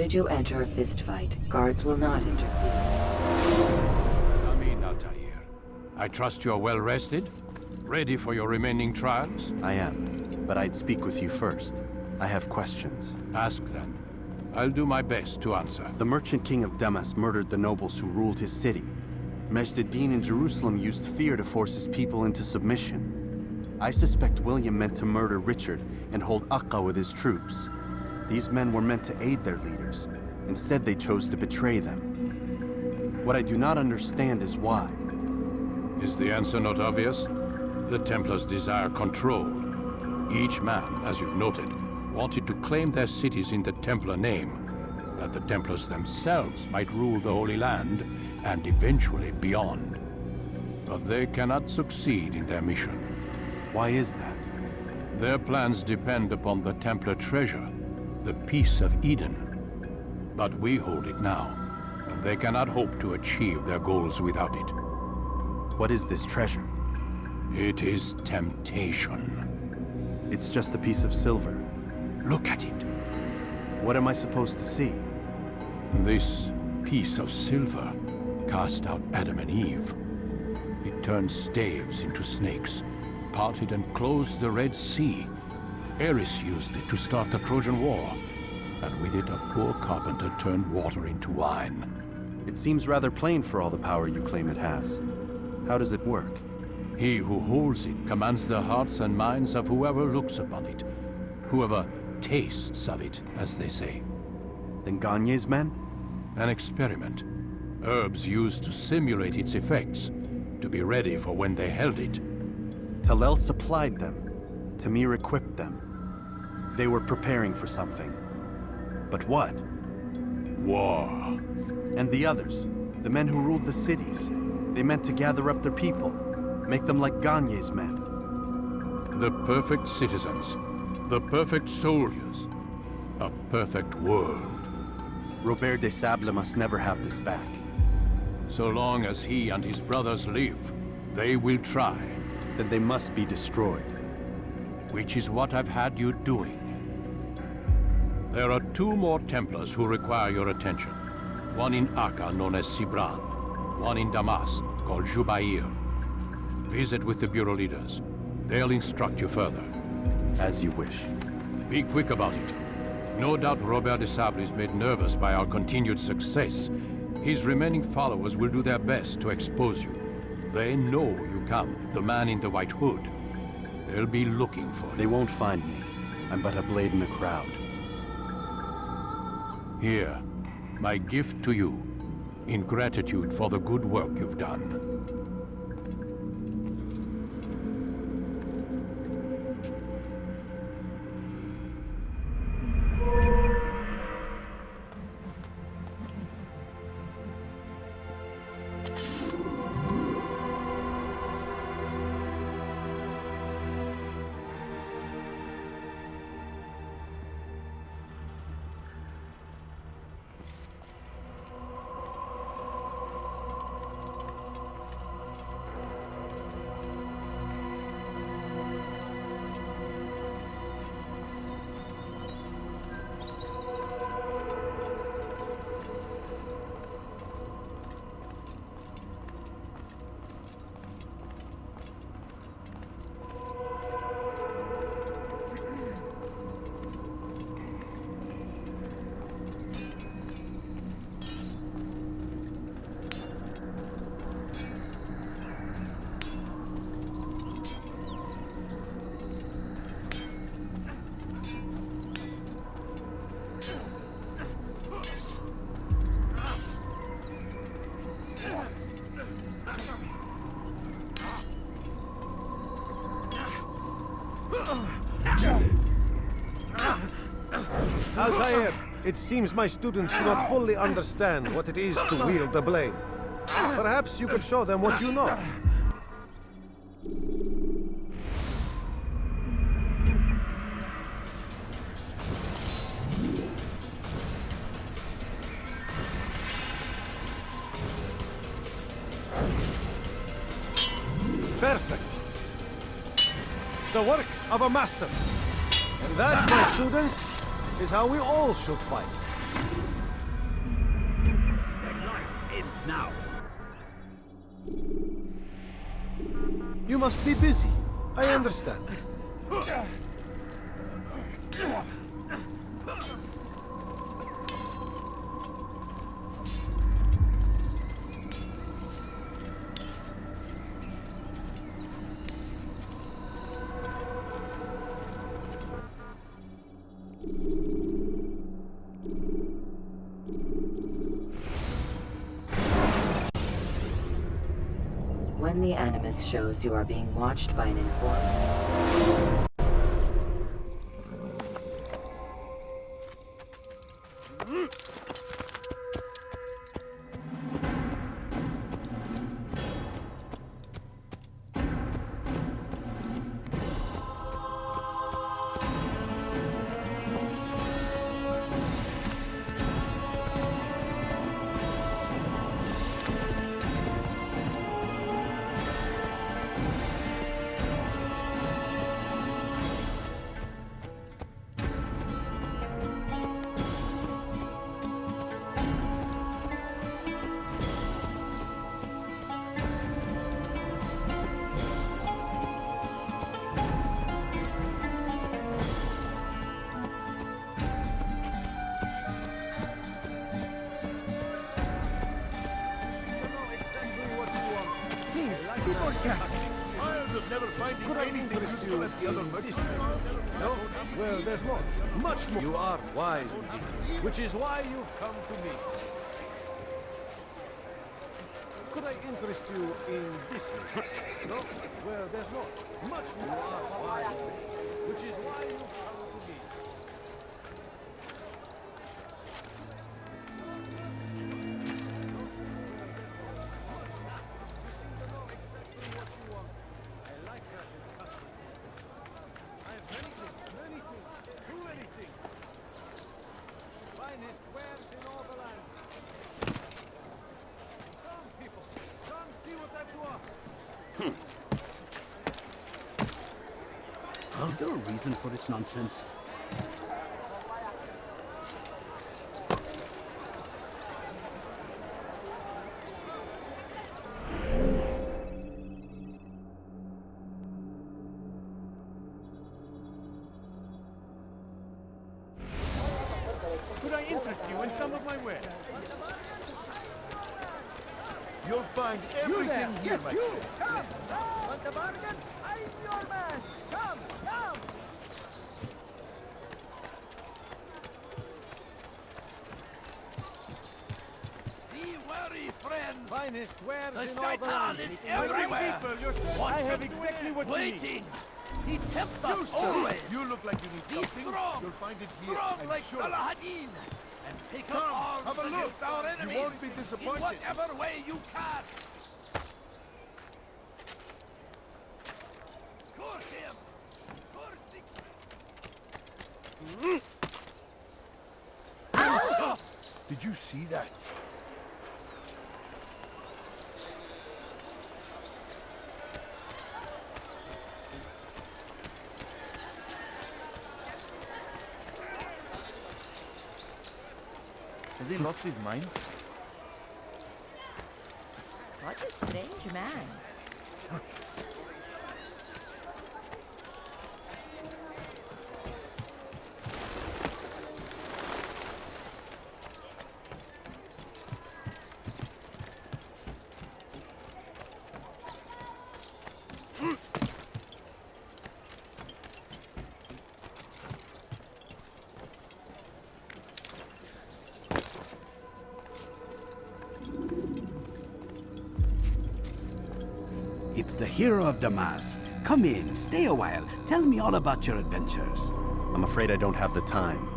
Should you enter a fistfight, guards will not interfere. Amin, Altair. I trust you're well rested? Ready for your remaining trials? I am, but I'd speak with you first. I have questions. Ask then. I'll do my best to answer. The merchant king of Damas murdered the nobles who ruled his city. Majd ad-Din in Jerusalem used fear to force his people into submission. I suspect William meant to murder Richard and hold Aqqa with his troops. These men were meant to aid their leaders. Instead, they chose to betray them. What I do not understand is why. Is the answer not obvious? The Templars desire control. Each man, as you've noted, wanted to claim their cities in the Templar name, that the Templars themselves might rule the Holy Land, and eventually beyond. But they cannot succeed in their mission. Why is that? Their plans depend upon the Templar treasure, the Peace of Eden. But we hold it now, and they cannot hope to achieve their goals without it. What is this treasure? It is temptation. It's just a piece of silver. Look at it. What am I supposed to see? This piece of silver cast out Adam and Eve. It turned staves into snakes, parted and closed the Red Sea. Ares used it to start the Trojan War, and with it a poor carpenter turned water into wine. It seems rather plain for all the power you claim it has. How does it work? He who holds it commands the hearts and minds of whoever looks upon it, whoever tastes of it, as they say. Then Gagne's men? An experiment. Herbs used to simulate its effects, to be ready for when they held it. Talel supplied them. Tamir equipped them. They were preparing for something. But what? War. And the others, the men who ruled the cities, they meant to gather up their people, make them like Gagne's men. The perfect citizens, the perfect soldiers, a perfect world. Robert de Sable must never have this back. So long as he and his brothers live, they will try. Then they must be destroyed. Which is what I've had you doing. There are 2 more Templars who require your attention. One in Aqqa, known as Sibran. One in Damas, called Jubair. Visit with the Bureau leaders. They'll instruct you further. As you wish. Be quick about it. No doubt Robert de Sable is made nervous by our continued success. His remaining followers will do their best to expose you. They know you come, the man in the white hood. They'll be looking for you. They won't find me. I'm but a blade in the crowd. Here, my gift to you, in gratitude for the good work you've done. Altair, it seems my students do not fully understand what it is to wield the blade. Perhaps you could show them what you know. Perfect. The work of a master. And that, my students, is how we all should fight. Now. You must be busy. I understand. When the Animus shows you are being watched by an informant, Could I interest you in this? No? Well, there's more. Much more. You are wise indeed, which is why you've come to me. Could I interest you in this? No? Well, there's more. Much more. You are wise, which is why you've come to me. Is there a reason for this nonsense? Could I interest you in some of my wares? You'll find everything here, my friend. Come! Want a bargain? I'm your man! Come! Come! Be wary, friend! Finest wares The in all the land. shaitan is My everywhere. people, you're I have exactly what you need. Waiting! He tempts us always! You look like you need Be something. strong! You'll find it here. Strong I'm like sure. Salahadin! And take Come, up have arms a look. against our enemies! You won't be disappointed. In whatever way you can! Curse him! Curse the... Did you see that? Has he lost his mind? What a strange man. It's the hero of Damas. Come in, stay a while. Tell me all about your adventures. I'm afraid I don't have the time.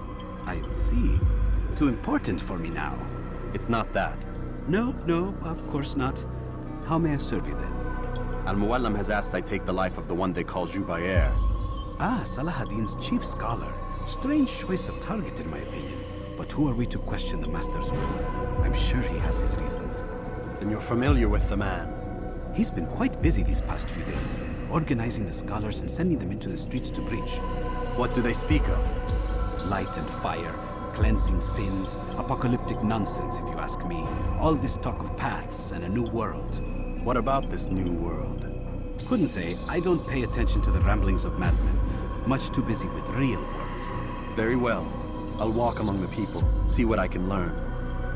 I see. Too important for me now. It's not that. No, of course not. How may I serve you then? Al-Muallim has asked I take the life of the one they call Jubair. Ah, Salahadin's chief scholar. Strange choice of target in my opinion. But who are we to question the master's will? I'm sure he has his reasons. Then you're familiar with the man. He's been quite busy these past few days, organizing the scholars and sending them into the streets to preach. What do they speak of? Light and fire, cleansing sins, apocalyptic nonsense if you ask me. All this talk of paths and a new world. What about this new world? Couldn't say. I don't pay attention to the ramblings of madmen. Much too busy with real work. Very well. I'll walk among the people, see what I can learn.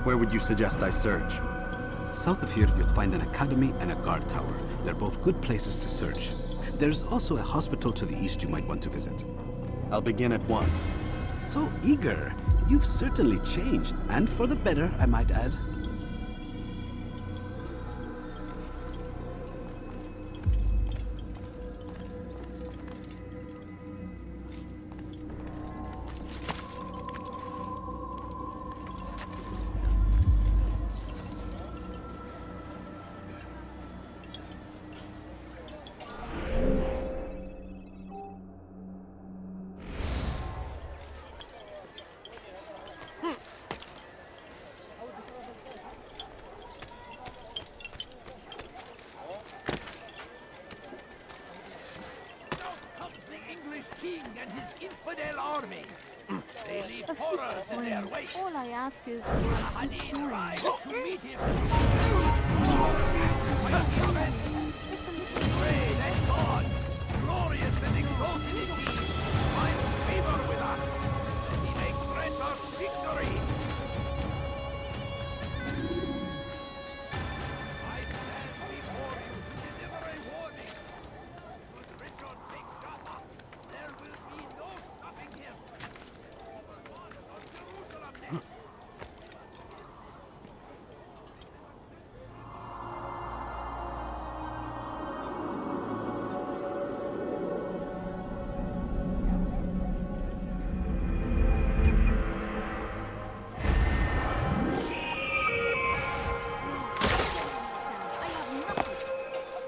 Where would you suggest I search? South of here, you'll find an academy and a guard tower. They're both good places to search. There's also a hospital to the east you might want to visit. I'll begin at once. So eager. You've certainly changed, and for the better, I might add. Infidel army. They leave horrors in their wake. All I ask is Hadid arrives to meet him. Pray that God, glorious and exalted is he, find favor with us, that he may grant us victory. I stand before you to deliver a warning. Should Richard take Jaffa, there will be no stopping him. Jerusalem next.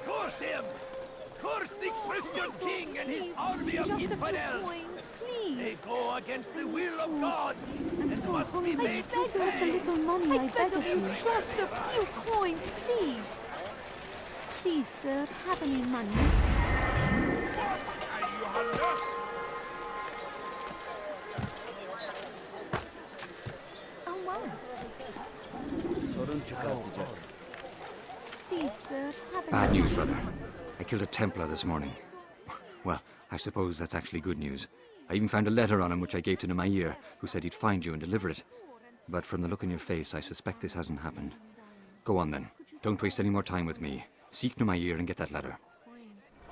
Curse him! Curse the Christian king and his army of just a few infidels! coins, please. They go against the will of God and must be I made to beg just a pay. little money. I beg of you, just a few coins, please. Please, sir, have any money? Oh, wow. Please, sir, have any Bad news, brother. I killed a Templar this morning. Well, I suppose that's actually good news. I even found a letter on him which I gave to Jubair, who said he'd find you and deliver it. But from the look on your face, I suspect this hasn't happened. Go on then. Don't waste any more time with me. Seek Jubair and get that letter.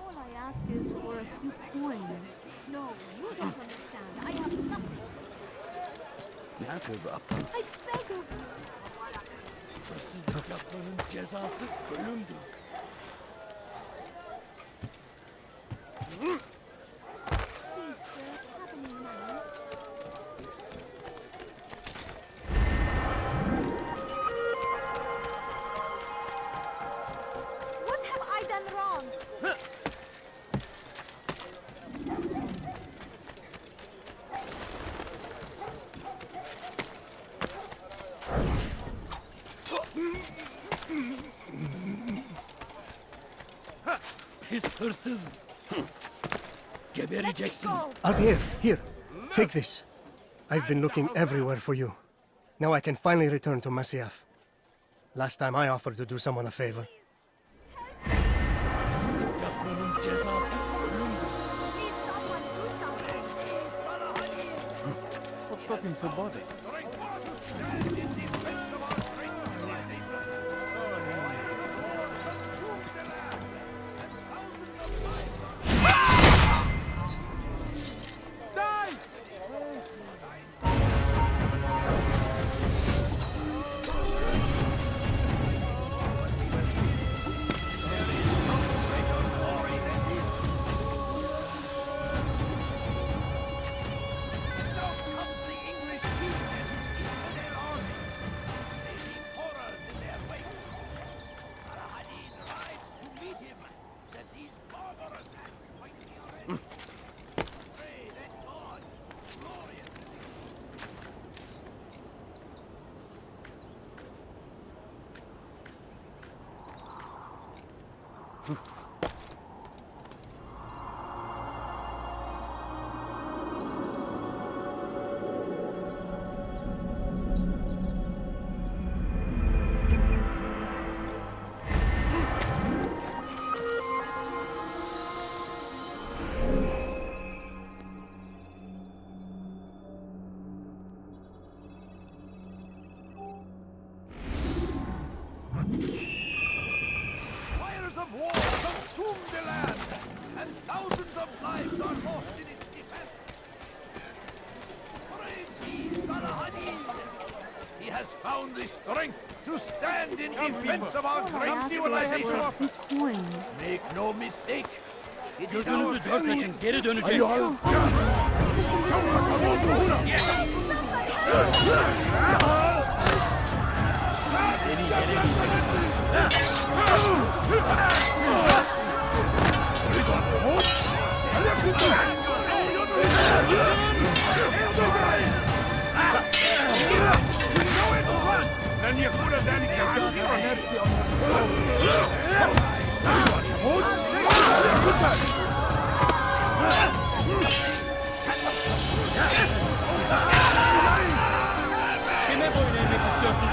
All I ask is for a few coins. No, you don't understand. I have nothing. I beg of you. Please, sir, have any money? What have I done wrong? Pis hırsız. Gebereceksin. Altair, here. Take this. I've been looking everywhere for you. Now I can finally return to Masyaf. Last time I offered to do someone a favor. Yapmanın cezası ölümdür. Please, someone do something. What's got him so body? down the strength to stand in defense of our All I great asked civilization. for a few coins. Make no mistake. It is our very Geri dönecek. Then you could have done Kime boyun eğmek istiyorsun?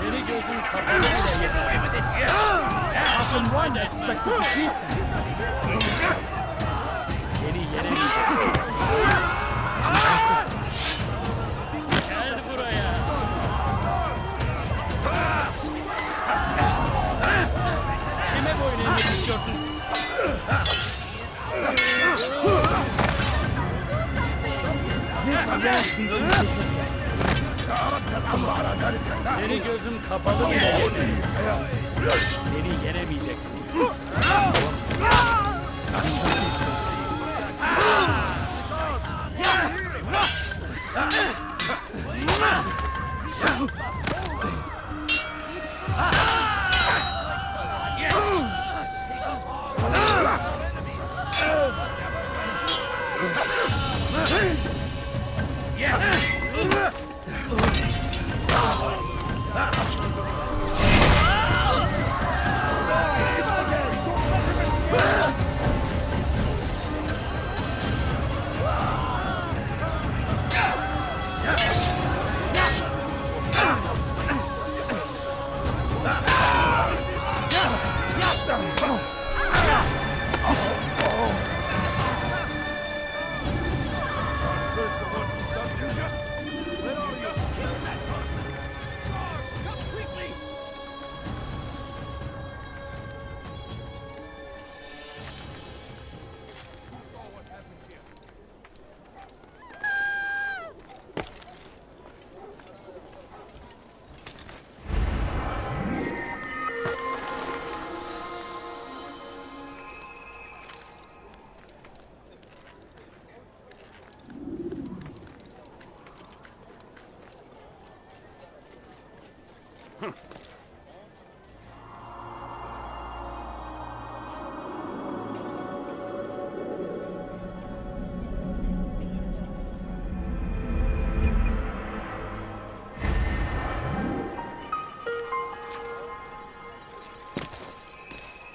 Beni gözün kapalı bile yedim. Hakim one expected to beat me. Beni yenemeyecek. Gel buraya. Kime boyun eğmek istiyorsun? Seni gözüm kapalı bile yedim. Beni yenemeyeceksin.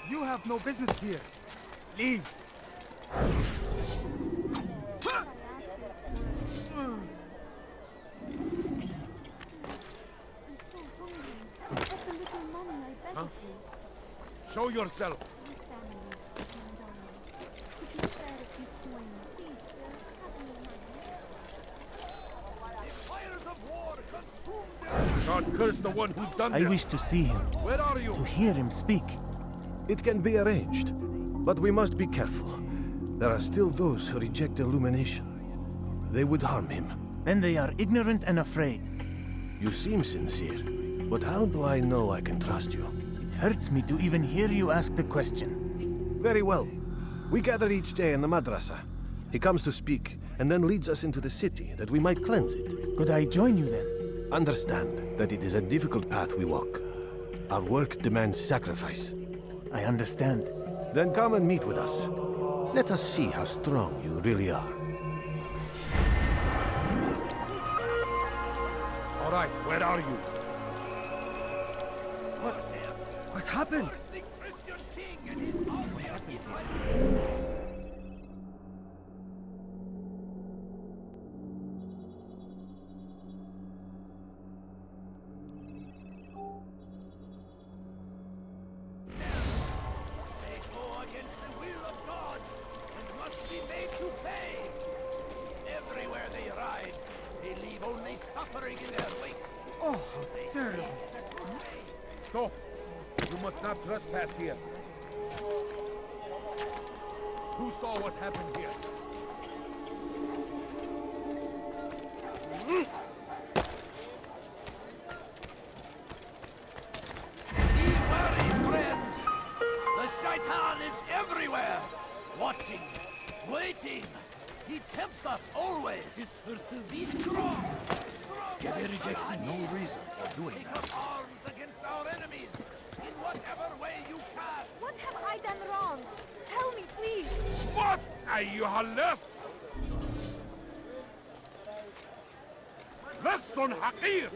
You have no business here. Leave. Show yourself. God curse the one who's done I this. wish to see him, Where are you? to hear him speak. It can be arranged, but we must be careful. There are still those who reject illumination. They would harm him. Then they are ignorant and afraid. You seem sincere, but how do I know I can trust you? It hurts me to even hear you ask the question. Very well. We gather each day in the madrasa. He comes to speak, and then leads us into the city, that we might cleanse it. Could I join you then? Understand that it is a difficult path we walk. Our work demands sacrifice. I understand. Then come and meet with us. Let us see how strong you really are. All right, where are you? What happened? Oh, how terrible. Stop! You must not trespass here. Who saw what happened here? always. Be strong. They rejected no reason for doing that. Take up arms against our enemies in whatever way you can. What have I done wrong? Tell me, please. What, أيها اللص؟ لص حقير.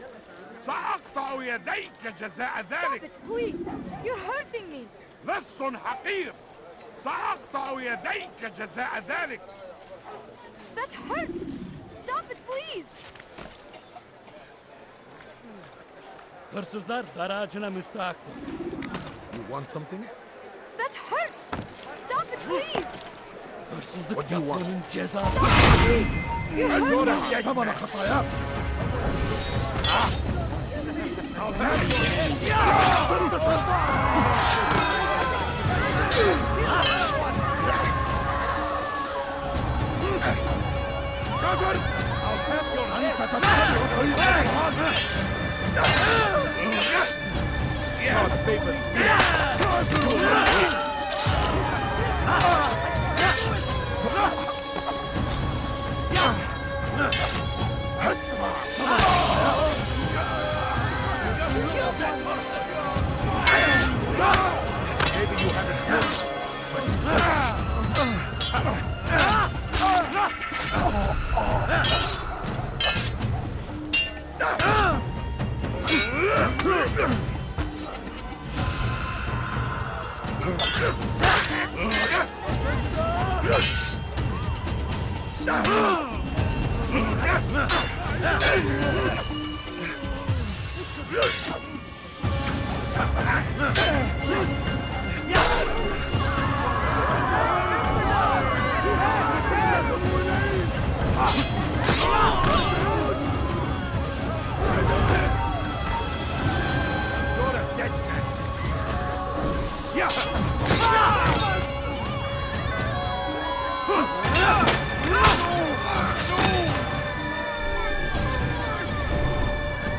سأقطع يديك جزاء Stop ذلك. it, please. You're hurting me. لص حقير. سأقطع يديك جزاء ذلك. That hurts. Stop it, please. Hırsızlar garajına müstahaktır. You want something? That hurts. Stop it, please. Hırsızlık yapmanın cezası. Stop it, please. You're hurting me. Yapma bana hataya.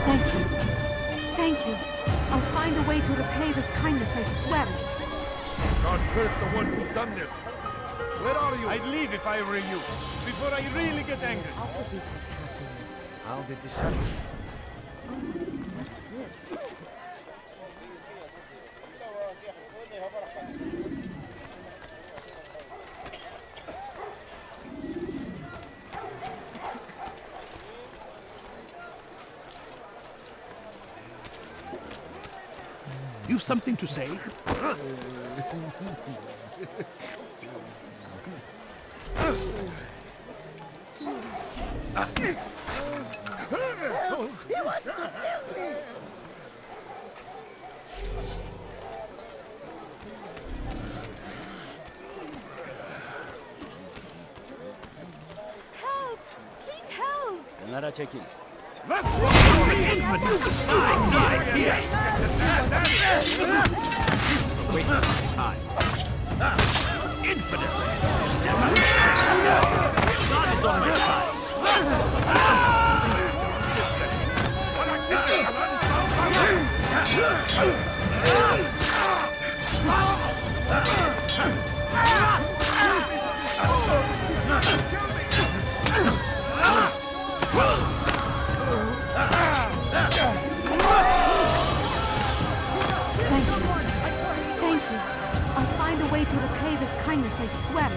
Thank you. Thank you. I'll find a way to repay this kindness, I swear it. God curse the one who's done this. Where are you? I'd leave if I were you, before I really get angry. How did this happen? You've something to say? Help! Please help! Kenara çekil. Waste of time. Infidel. God is on my side. Thank you. I'll find a way to repay this kindness, I swear it.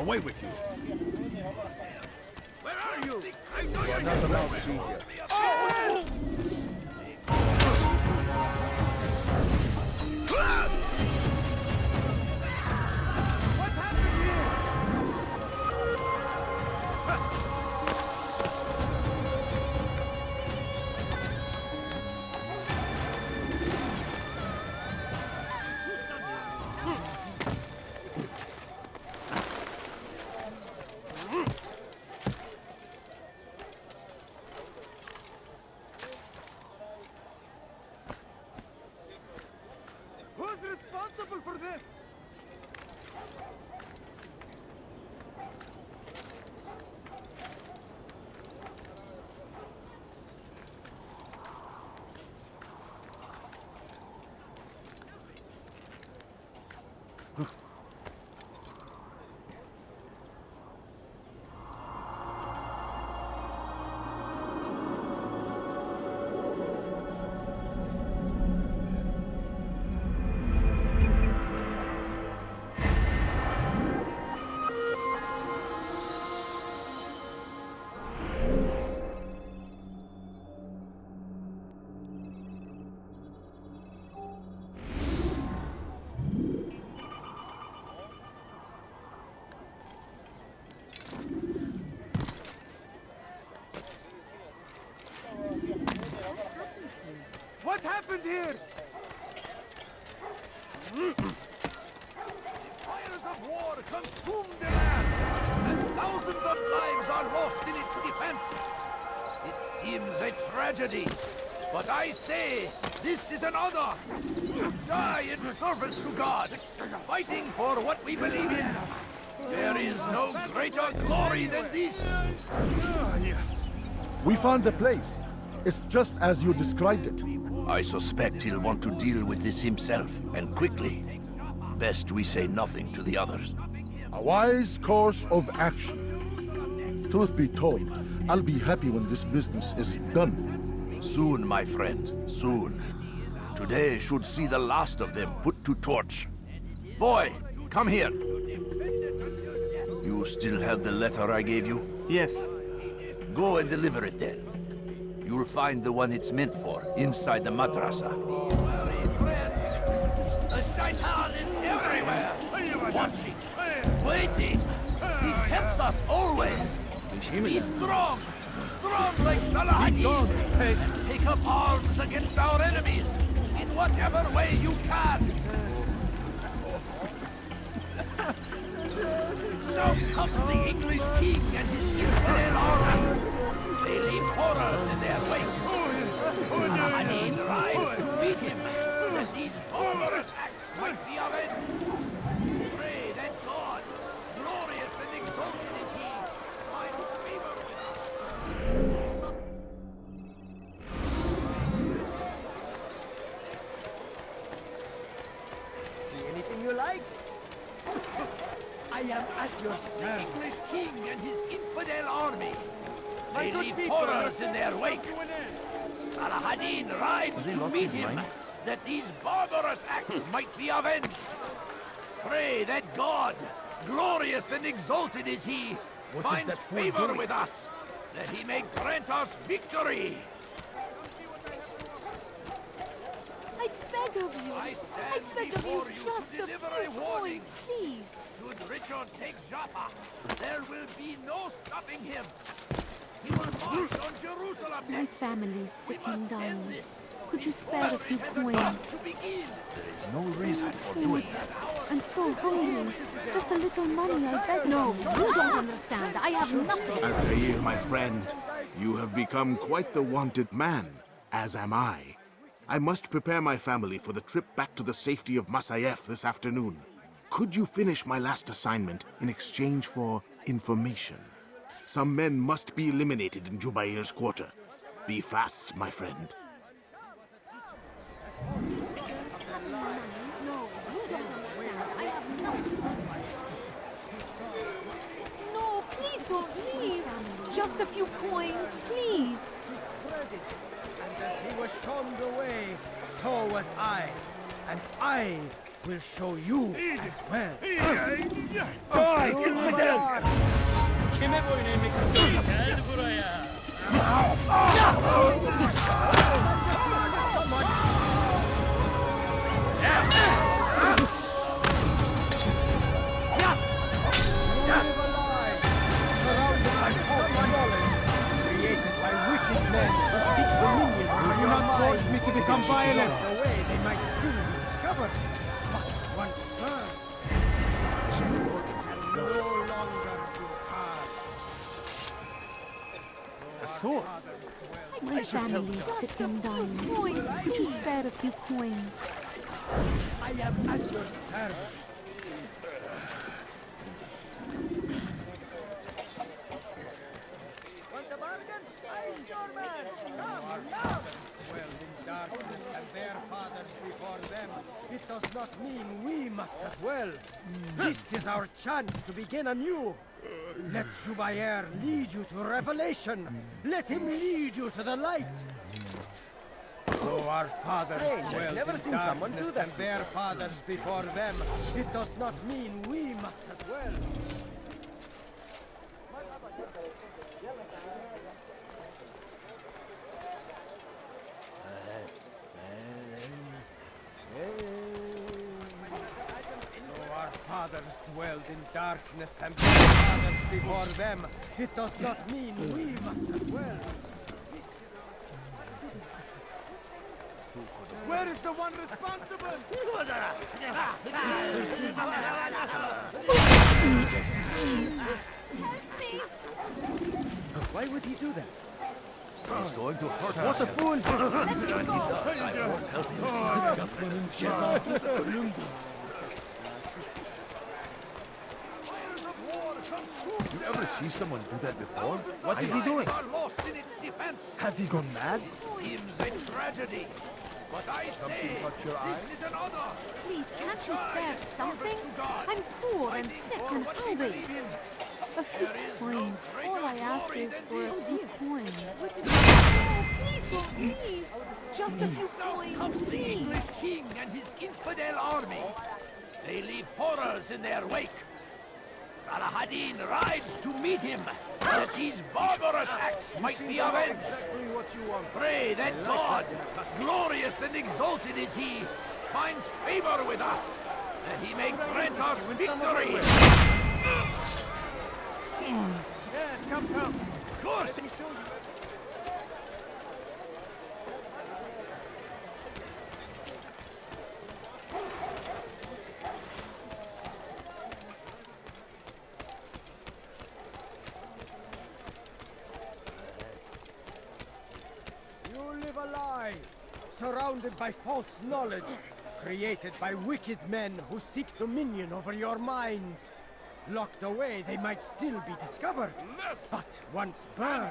Away with you. Where are you? I know You are not allowed to be here. What happened here? Who's responsible for this? What happened here? Fires of war consume the land, and thousands of lives are lost in its defense. It seems a tragedy, but I say this is an honor. To die in service to God, fighting for what we believe in. There is no greater glory than this. We found the place. It's just as you described it. I suspect he'll want to deal with this himself, and quickly. Best we say nothing to the others. A wise course of action. Truth be told, I'll be happy when this business is done. Soon, my friend, soon. Today should see the last of them put to torch. Boy, come here. You still have the letter I gave you? Yes. Go and deliver it then. You'll find the one it's meant for inside the madrasa. The shaitan is everywhere, watching, waiting. He tempts us always. Be strong, strong like Salahadin. Take up arms against our enemies in whatever way you can. So comes the English king and his infidel army. They leave horrors in their wake. Salahadin rides to meet him, that these barbarous acts might be avenged. Pray that God, glorious and exalted is he, find favor with us. See anything you like? I am at your service. The English king and his infidel army. They leave horrors in their wake. Salahadin rides to meet him, that these barbarous acts might be avenged. Pray that God, glorious and exalted is he, finds favor with us, that he may grant us victory. I beg of you. I stand beg of you before you just to a deliver few a warning. points, please. Should Richard take Jaffa, there will be no stopping him. He will march on Jerusalem. My family's sick and dying. This. Could you spare a few And the coins? time to begin. There is no reason for doing that. I'm so hungry. Just a little money, I beg. No, you don't understand. I have nothing. Altair, my friend, you have become quite the wanted man, as am I. I must prepare my family for the trip back to the safety of Masyaf this afternoon. Could you finish my last assignment in exchange for information? Some men must be eliminated in Jubair's quarter. Be fast, my friend. No, you don't understand. I have nothing. No, please don't leave. Just a few coins, please. He spread it, and as he was shown the way, so was I. And I will show you as well. Ay, infidel! Kime boyun eğmek istiyorsun? Gel buraya. Surrounded by false knowledge, created by wicked men who seek dominion over your mind. me to become violent. The way they might still be discovered, but once burned, can no longer be hard. A sword? My family's sick and dying. Could you spare a few coins? I am at your service. Want a bargain? I'm your man. Come, come. Dwell in darkness and their fathers before them. It does not mean we must as well. This is our chance to begin anew. Let Jubair lead you to revelation. Let him lead you to the light. So our fathers dwelled in darkness and their fathers before them. It does not mean we must as well. Fathers dwelled in darkness and their fathers before them. It does not mean we must as well. Where is the one responsible? Why would he do that? He's going to hurt us. What a fool! You ever see someone do that before? What did he do? Has he gone mad? Seems a tragedy. But I say, Touch your eye? this is an honor. Please, can't you spare something? I'm poor and sick and hungry. A few coins. All I ask is for a few coins. Oh, please, just a few coins, Comes the please. English king and his infidel army. They leave horrors in their wake. Saladin rides to meet him, that these barbarous acts might be avenged. Pray that God, glorious and exalted is he, finds favor with us, that he may grant us victory. Yes, come. Good. A lie, surrounded by false knowledge, created by wicked men who seek dominion over your minds. Locked away, they might still be discovered, but once burned,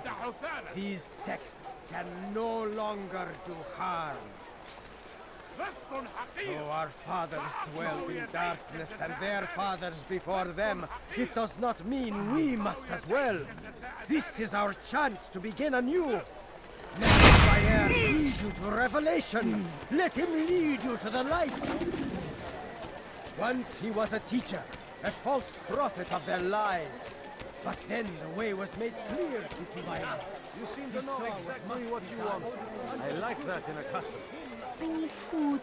these texts can no longer do harm. Though our fathers dwelled in darkness and their fathers before them, it does not mean we must as well. This is our chance to begin anew. Let Jubair lead you to revelation. Let him lead you to the light. Once he was a teacher, a false prophet of their lies. But then the way was made clear to Jubair. You seem to know exactly what you want. I like that in a custom. I need food.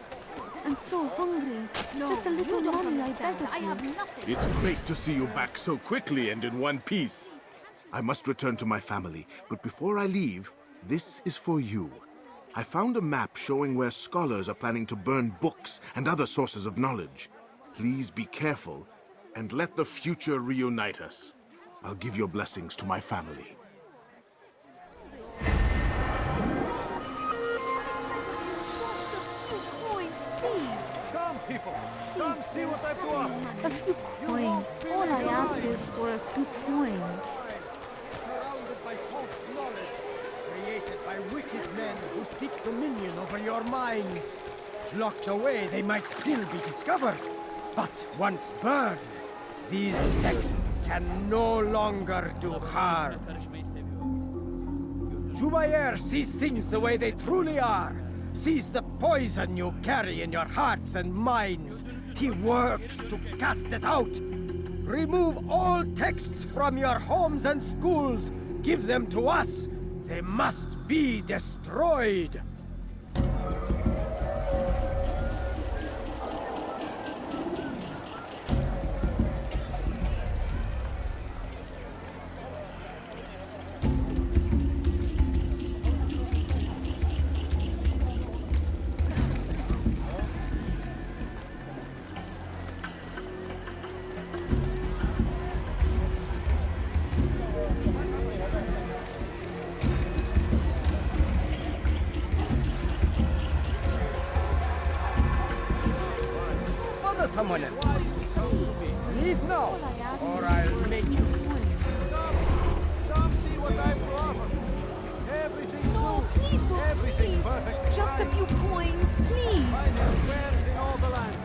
I'm so hungry. Just a little money, I beg of you. I have nothing. It's great to see you back so quickly and in one piece. I must return to my family, but before I leave, this is for you. I found a map showing where scholars are planning to burn books and other sources of knowledge. Please be careful and let the future reunite us. I'll give your blessings to my family. Come, people. Come see what I've to offer. A few coins. All I ask is for a few coins. Surrounded by false knowledge, created by wicked men who seek dominion over your minds. Locked away, they might still be discovered. But once burned, these texts can no longer do harm. Jubair sees things the way they truly are. Sees the poison you carry in your hearts and minds. He works to cast it out. Remove all texts from your homes and schools. Give them to us. They must be destroyed. Someone else. Leave now, or I'll make you. Come see what I've to offer. Everything new. Everything perfect. Just a few coins, please. Finest wares in all the land.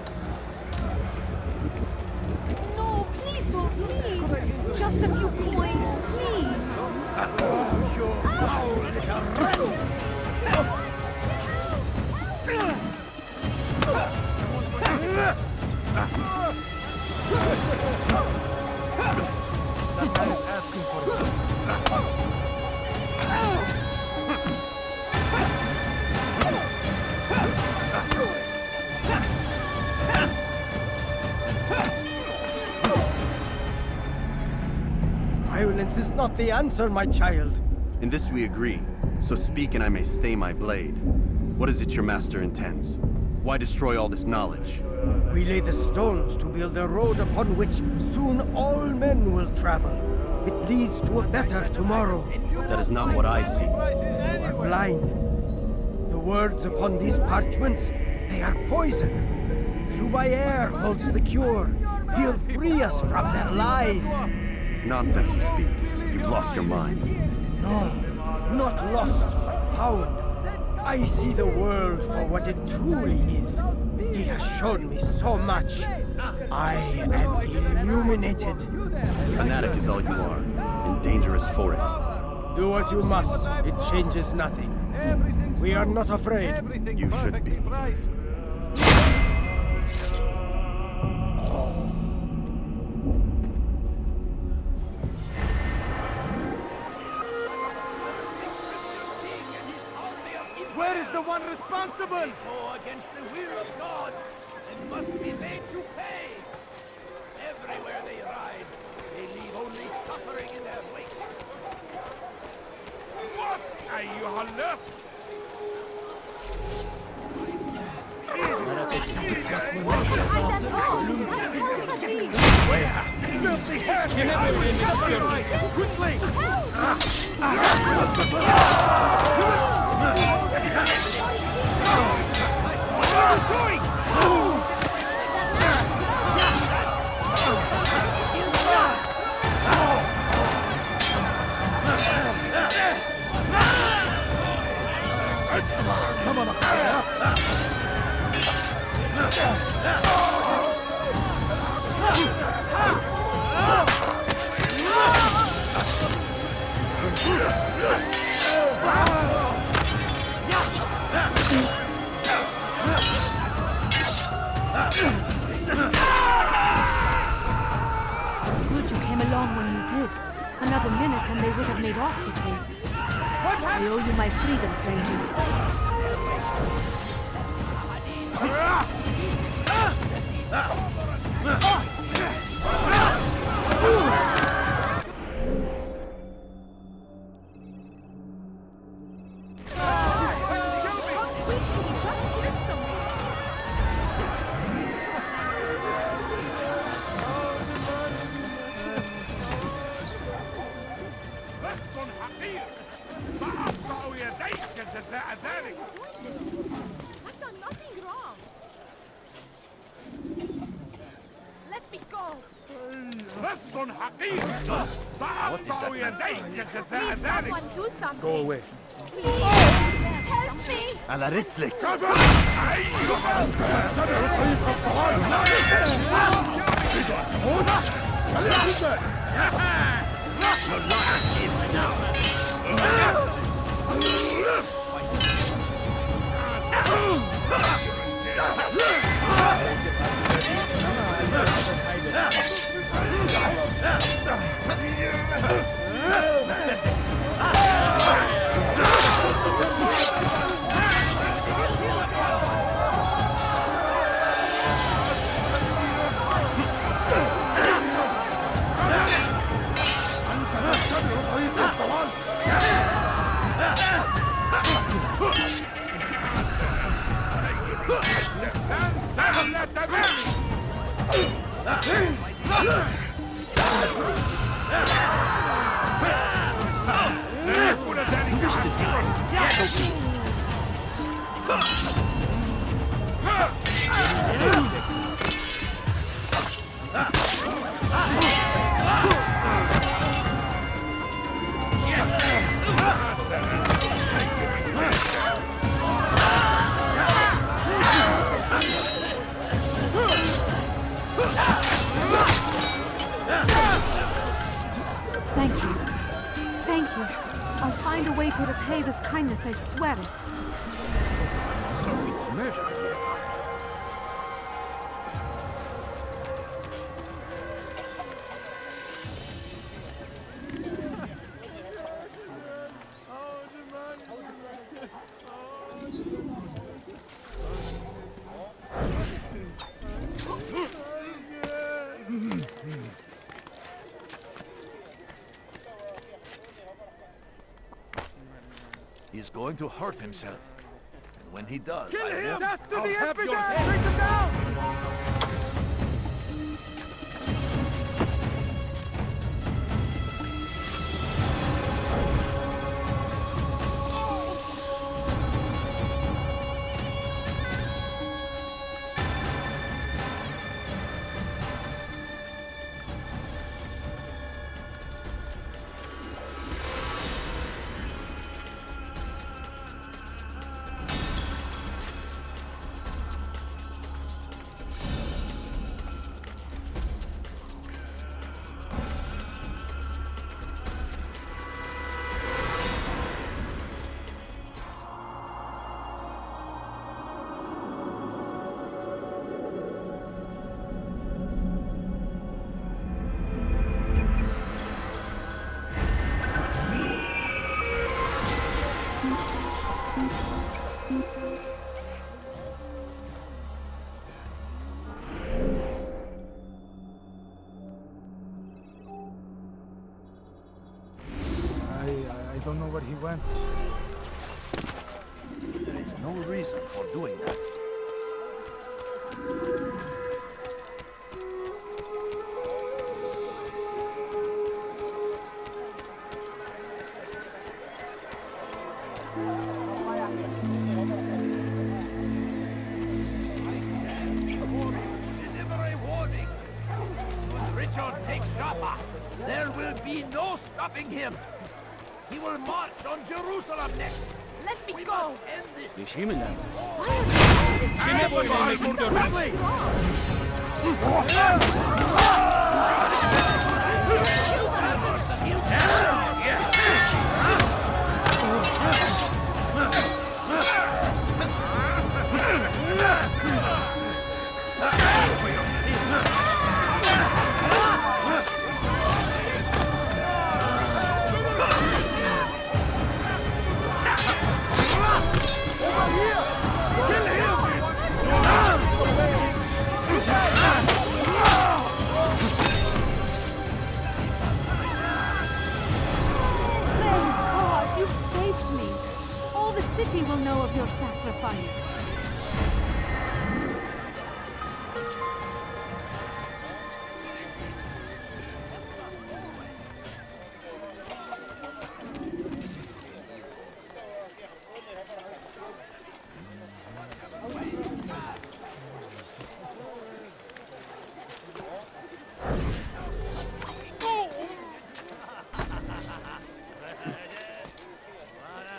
That man is asking for it. Violence is not the answer, my child. In this we agree, so speak and I may stay my blade. What is it your master intends? Why destroy all this knowledge? We lay the stones to build a road upon which soon all men will travel. It leads to a better tomorrow. That is not what I see. You are blind. The words upon these parchments, they are poison. Jubair holds the cure. He'll free us from their lies. It's nonsense you speak. You've lost your mind. No, not lost, but found. I see the world for what it truly is. He has shown me so much. I am illuminated. Fanatic is all you are, and dangerous for it. Do what you must. It changes nothing. We are not afraid. You should be. Where is the one responsible? They go against the will of God and must be made to pay. Everywhere they ride, they leave only suffering in their wake. What أيها اللص? Quickly! What are you doing? Come on, It's good you came along when you did. Another minute and they would have made off with me. I owe you my freedom, stranger. I've done nothing wrong. Let me go. لص حقير سأقطع يديك جزاء ذلك. Someone do something. Go away. Please. Help me. على رسلك. Thank you. Thank you. I'll find a way to repay this kindness, I swear it. He's going to hurt himself. And when he does, Kill him! I'll Death to the have your infidel! head. Take him down! I don't know where he went. There is no reason for doing that. Deliver a warning. When Richard takes Jaffa, there will be no stopping him. He will march on Jerusalem next. Let me We go! must end this. Praise God, you've saved me. All the city will know of your sacrifice.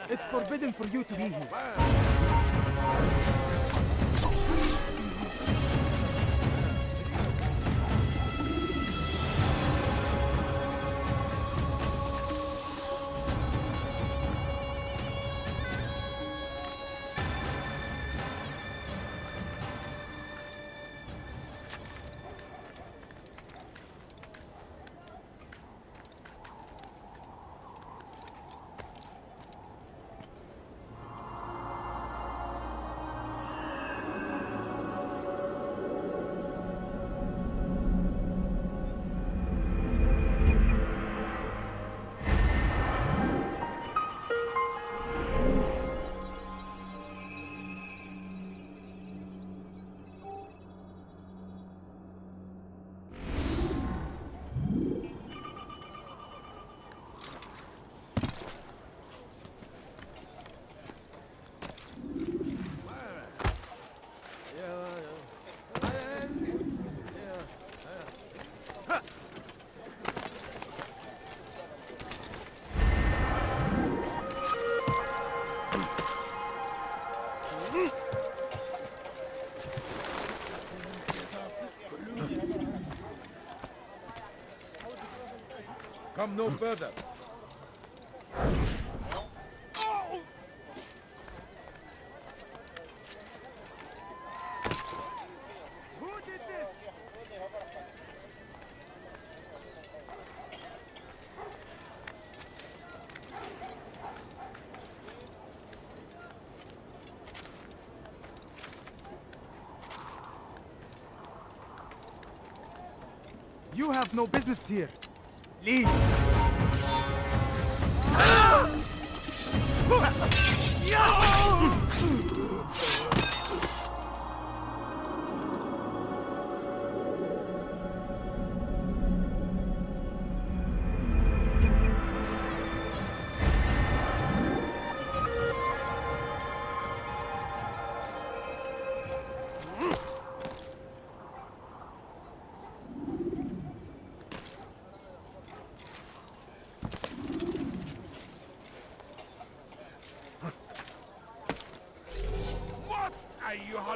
It's forbidden for you to be here. Come no further. Who did this? You have no business here. Leave.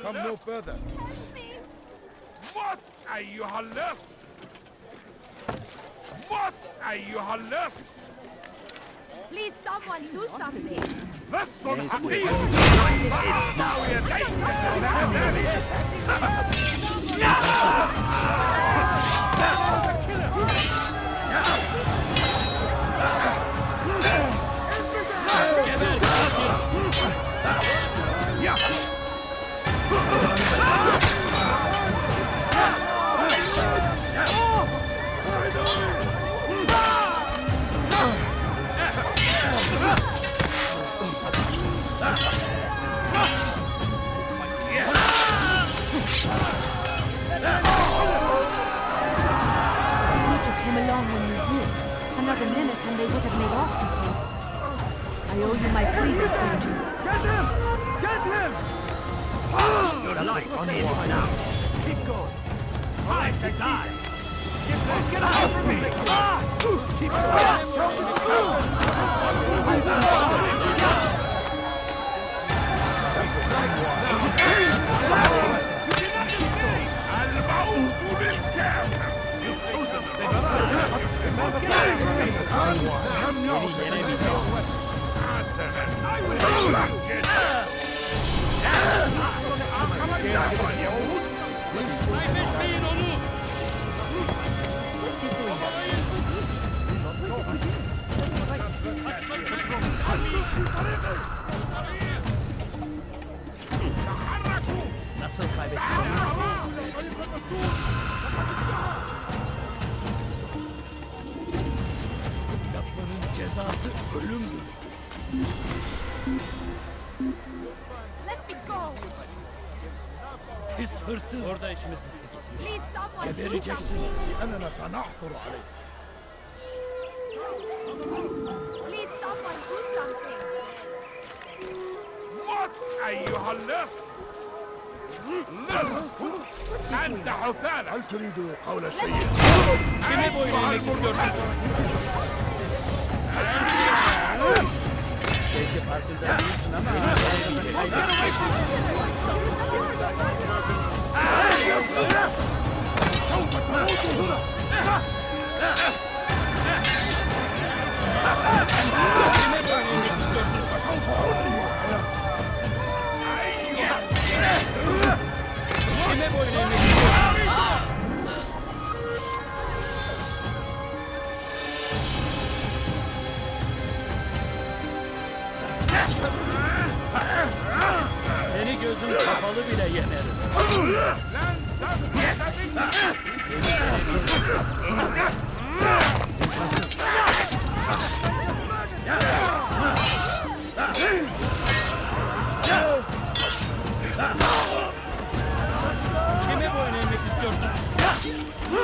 Come no further. What أيها اللص? What أيها اللص? Please, someone do something. لص حقير. Now Another minute and they would have made off with me. I owe you my freedom, soldier. Get him! Get him! You're alive on the inside now. Keep going. Time to die. Get out from me! Keep Nasıl kaybettin? Yapmanın cezası ölümdür. Let me go! Pis hırsız. Orada işimiz bitti. Please, someone do Gebereceksin. something. أننا سنحفر عليك. Please, someone do something. What أيها اللص؟ لص! أنت حثالة. هل تريد قول شيء؟ Kimi boyuna emek istiyorsun? Belki farkında değilsin ama kime boyuna emek istiyorsun? Seni gözün kapalı bile yenerim. Kime boyun eğmek istiyorsun?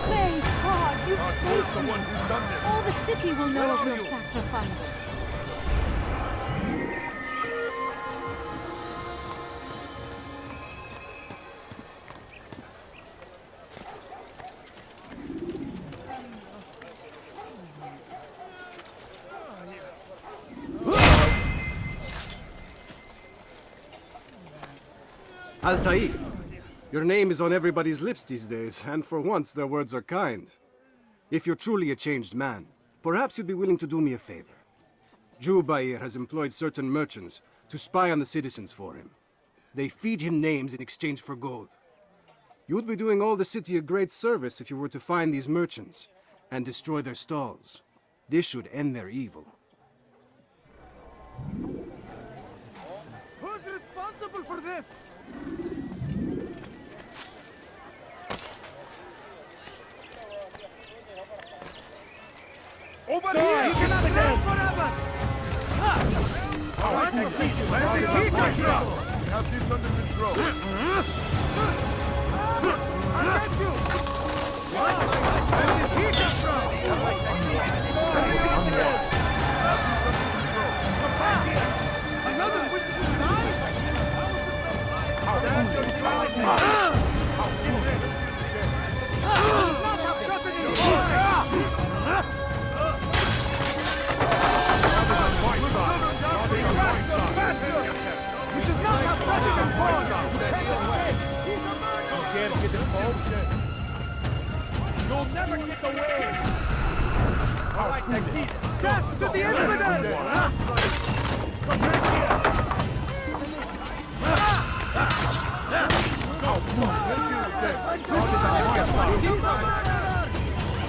Praise God, you've saved me. All the city will know of your sacrifice. Altair, Your name is on everybody's lips these days, and for once their words are kind. If you're truly a changed man, perhaps you'd be willing to do me a favor. Jubair has employed certain merchants to spy on the citizens for him. They feed him names in exchange for gold. You'd be doing all the city a great service if you were to find these merchants and destroy their stalls. This should end their evil. Who's responsible for this? Over here! You cannot stand forever! Where did he come from? We have this under control. I'll get you! Where did he come from? Another wishes to die? We should not have president You'll never get away! All right, I see. Death to the infidel! Come back here!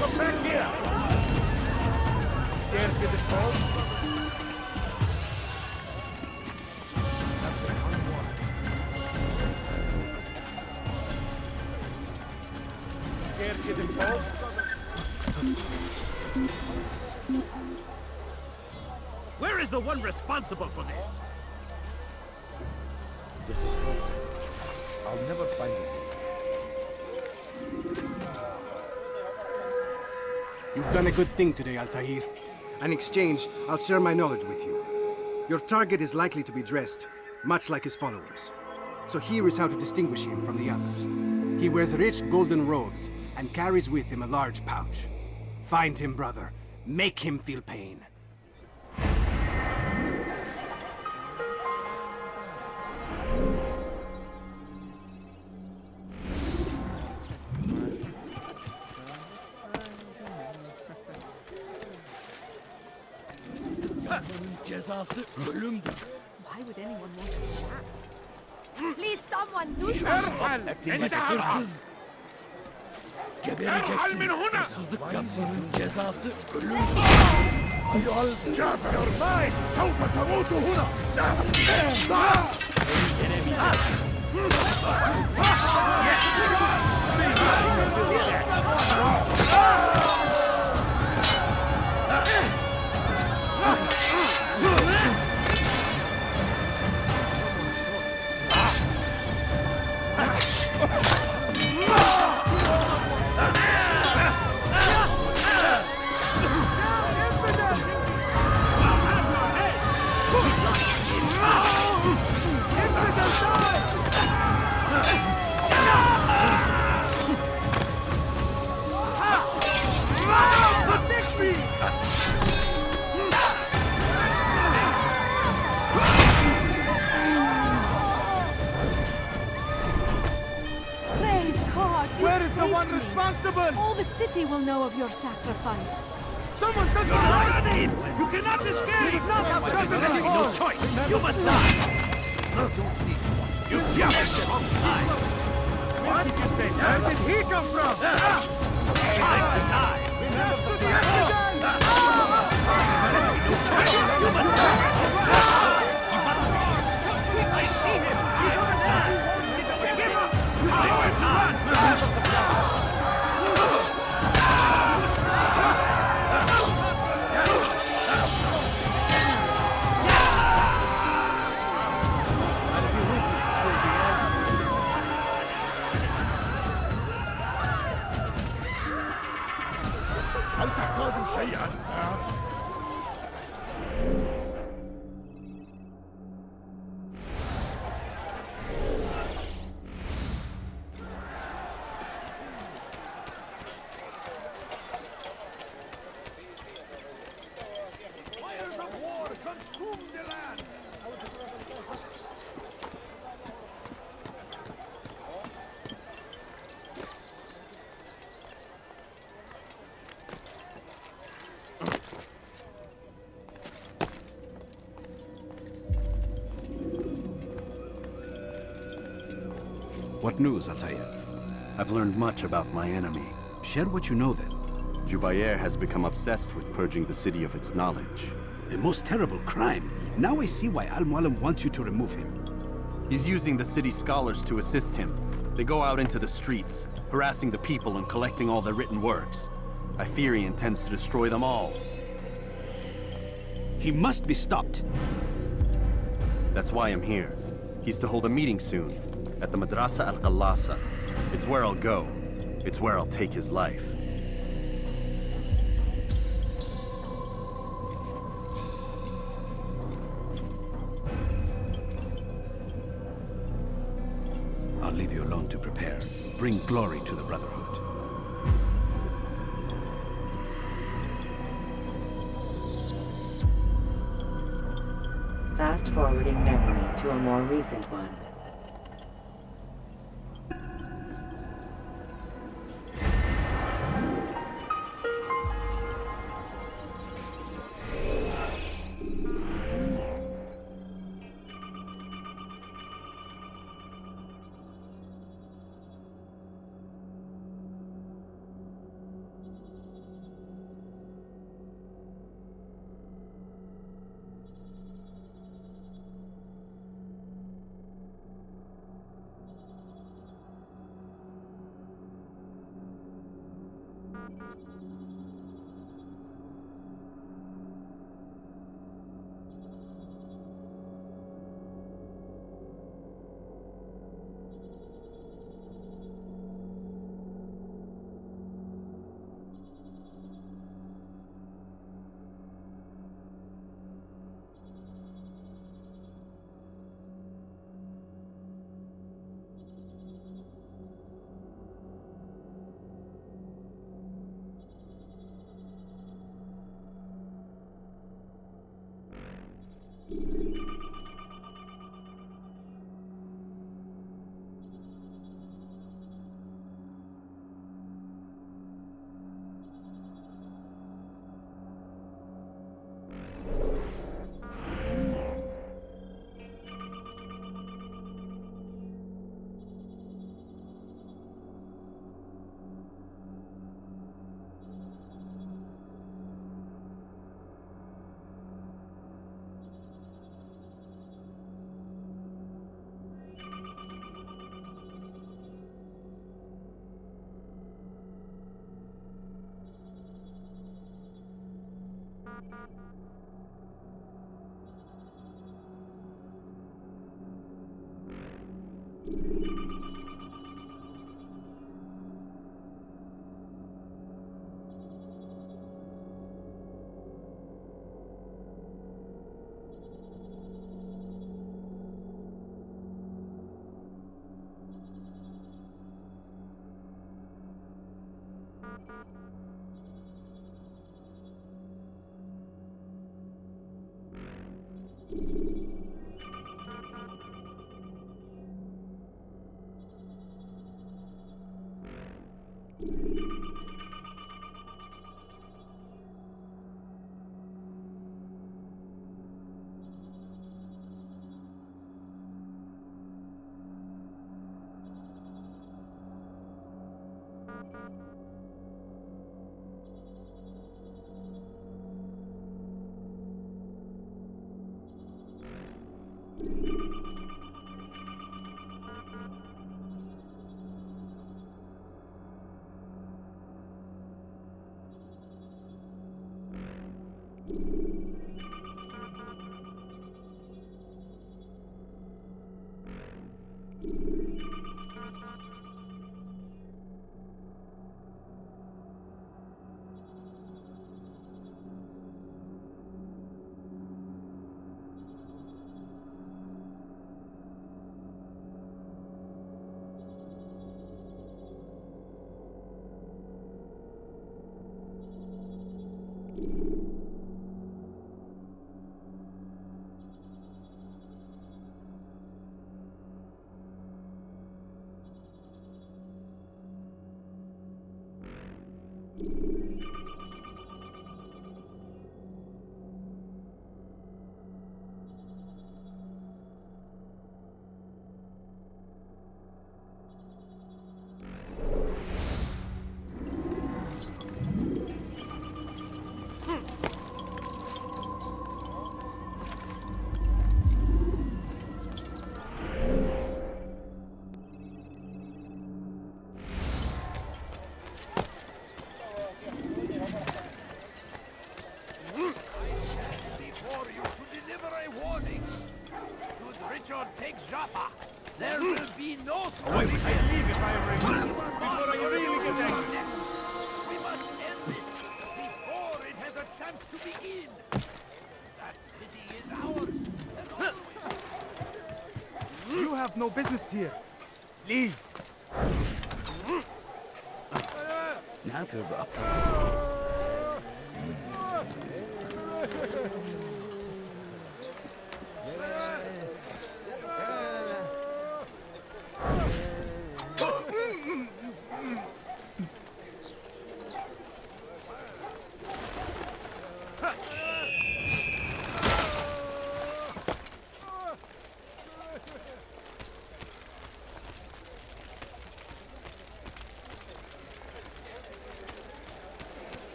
Come back here! Dare to get this home? Where is the one responsible for this? This is hopeless. I'll never find it. You've done a good thing today, Altair. In exchange, I'll share my knowledge with you. Your target is likely to be dressed, much like his followers. So here is how to distinguish him from the others. He wears rich golden robes and carries with him a large pouch. Find him, brother. Make him feel pain. Why would anyone want to chat? Please, someone do something! ارحل من هنا! جزاء أيها الكافر! Your mind! سوف تموت هنا! All the city will know of your sacrifice. Someone touch the light! You cannot escape! You cannot have president! No choice! You must die! You just die! What did you say? Where did he come from? Time to die! To the president! No choice! You must die! He must be! I see him! Time to die! Time to die! هل تحتاج شيئا؟ Fires of war consume the land! What news, Altair? I've learned much about my enemy. Share what you know then. Jubair has become obsessed with purging the city of its knowledge. The most terrible crime. Now I see why Al-Mualim wants you to remove him. He's using the city scholars to assist him. They go out into the streets, harassing the people and collecting all their written works. I fear he intends to destroy them all. He must be stopped. That's why I'm here. He's to hold a meeting soon, at the Madrasa al-Qallasa. It's where I'll go. It's where I'll take his life. I'll leave you alone to prepare. Bring glory to the Brotherhood. Fast-forwarding memory to a more recent one. Richard takes Jaffa, there will be no Wait, I leave if I am ready. Before I really get angry. We must end this before it has a chance to begin. That city is ours. You have no business here. Leave. Now go up.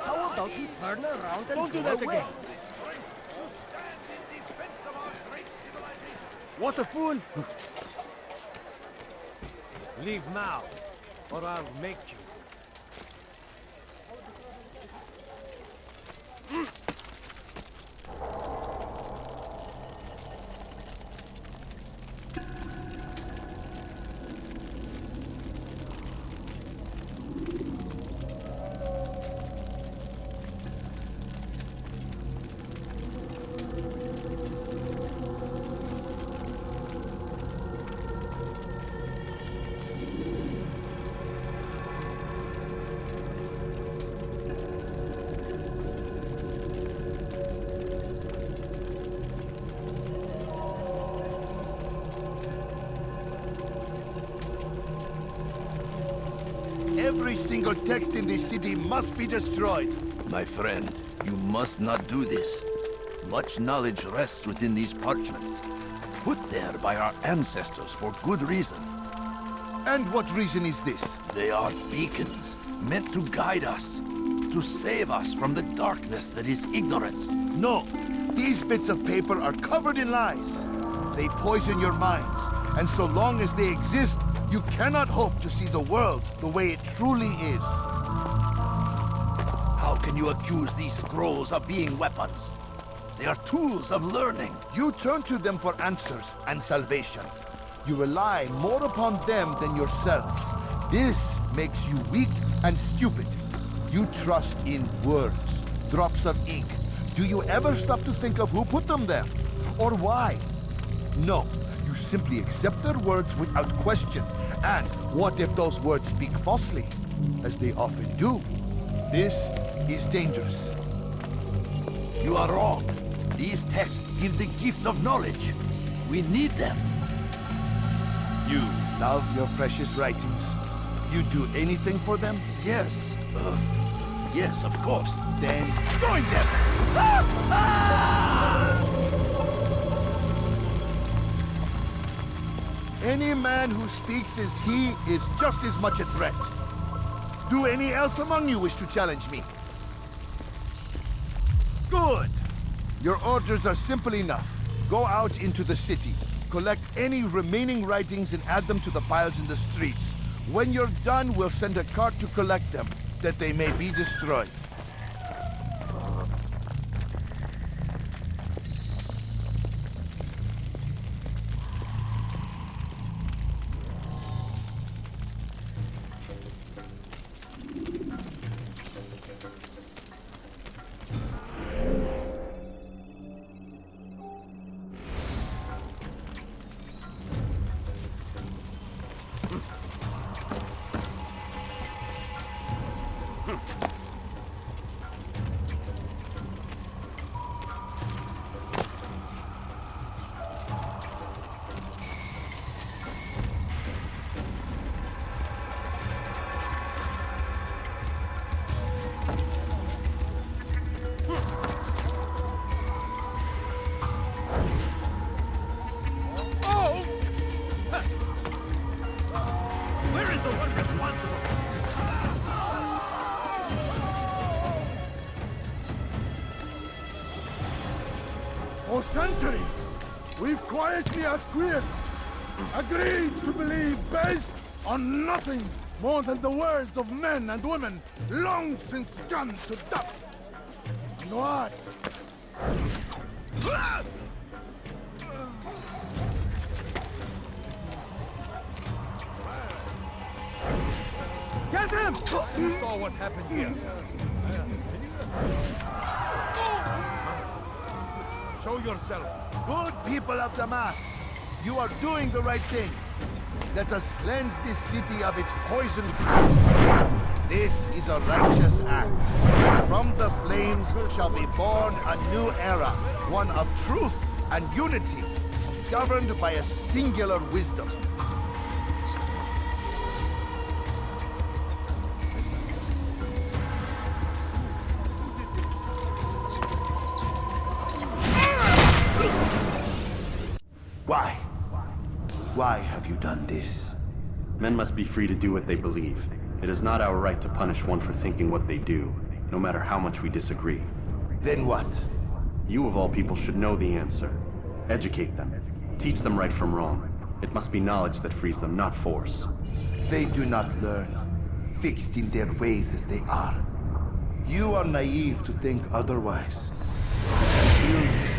How about you turn around and Don't do go that away? again. What a fool! Leave now, or I'll make you. Every single text in this city must be destroyed. My friend, you must not do this. Much knowledge rests within these parchments, put there by our ancestors for good reason. And what reason is this? They are beacons, meant to guide us, to save us from the darkness that is ignorance. No, these bits of paper are covered in lies. They poison your minds, and so long as they exist, you cannot hope to see the world the way it truly is. How can you accuse these scrolls of being weapons? They are tools of learning. You turn to them for answers and salvation. You rely more upon them than yourselves. This makes you weak and stupid. You trust in words, drops of ink. Do you ever stop to think of who put them there? Or why? No. You simply accept their words without question. And what if those words speak falsely? As they often do. This is dangerous. You are wrong. These texts give the gift of knowledge. We need them. You love your precious writings. You do anything for them? Yes. Yes, of course. Then join them! Any man who speaks as he is just as much a threat. Do any else among you wish to challenge me? Good! Your orders are simple enough. Go out into the city, collect any remaining writings and add them to the piles in the streets. When you're done, we'll send a cart to collect them, that they may be destroyed. For centuries, we've quietly acquiesced, agreed to believe based on nothing more than the words of men and women long since gone to dust. And what? Get him! You saw what happened here. Show yourself. Good people of Damas, you are doing the right thing. Let us cleanse this city of its poisoned past. This is a righteous act. From the flames shall be born a new era, one of truth and unity, governed by a singular wisdom. Why? Why have you done this? Men must be free to do what they believe. It is not our right to punish one for thinking what they do, no matter how much we disagree. Then what? You of all people should know the answer. Educate them. Teach them right from wrong. It must be knowledge that frees them, not force. They do not learn, fixed in their ways as they are. You are naive to think otherwise. Illness,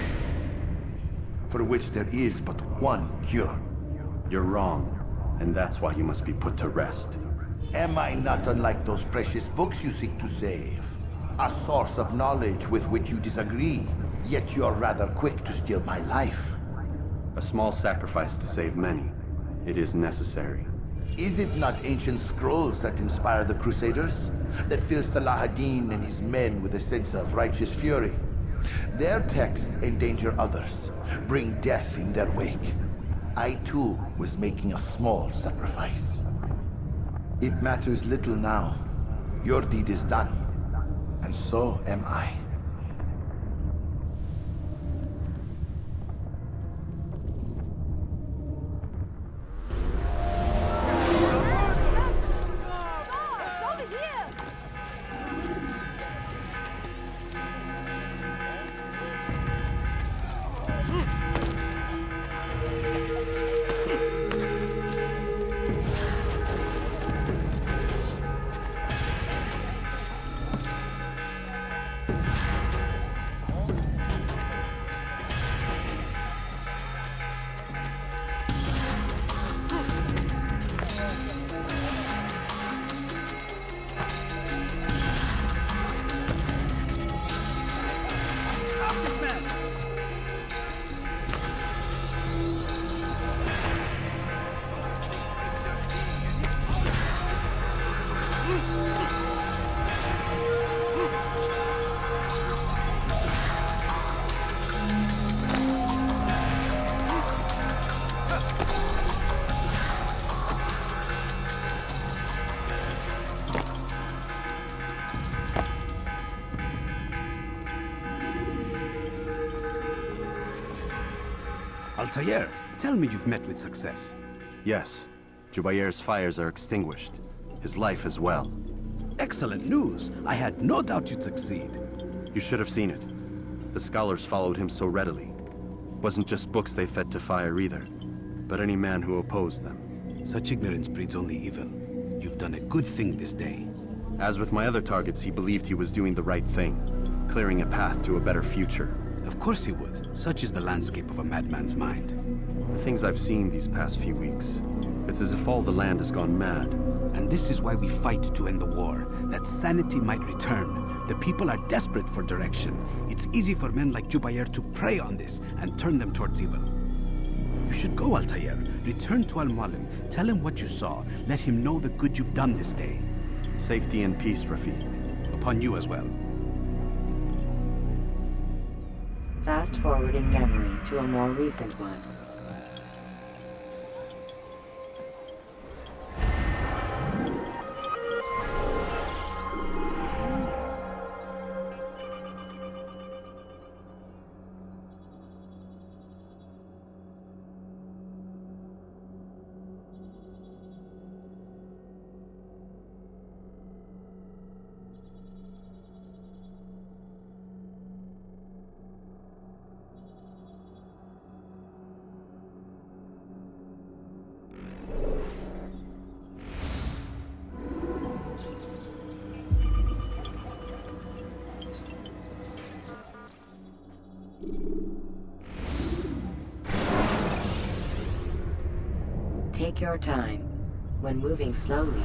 for which there is but one cure. You're wrong, and that's why you must be put to rest. Am I not unlike those precious books you seek to save? A source of knowledge with which you disagree, yet you're rather quick to steal my life. A small sacrifice to save many. It is necessary. Is it not ancient scrolls that inspire the Crusaders? That fill Salah ad-Din and his men with a sense of righteous fury? Their texts endanger others, bring death in their wake. I too was making a small sacrifice. It matters little now. Your deed is done, and so am I. Altair, tell me you've met with success. Yes. Jubair's fires are extinguished. His life as well. Excellent news. I had no doubt you'd succeed. You should have seen it. The scholars followed him so readily. Wasn't just books they fed to fire either, but any man who opposed them. Such ignorance breeds only evil. You've done a good thing this day. As with my other targets, he believed he was doing the right thing, clearing a path to a better future. Of course he would. Such is the landscape of a madman's mind. The things I've seen these past few weeks, it's as if all the land has gone mad. And this is why we fight to end the war, that sanity might return. The people are desperate for direction. It's easy for men like Jubair to prey on this and turn them towards evil. You should go, Altair. Return to Al-Mualim. Tell him what you saw. Let him know the good you've done this day. Safety and peace, Rafiq. Upon you as well. Fast-forwarding memory to a more recent one. Take your time. When moving slowly,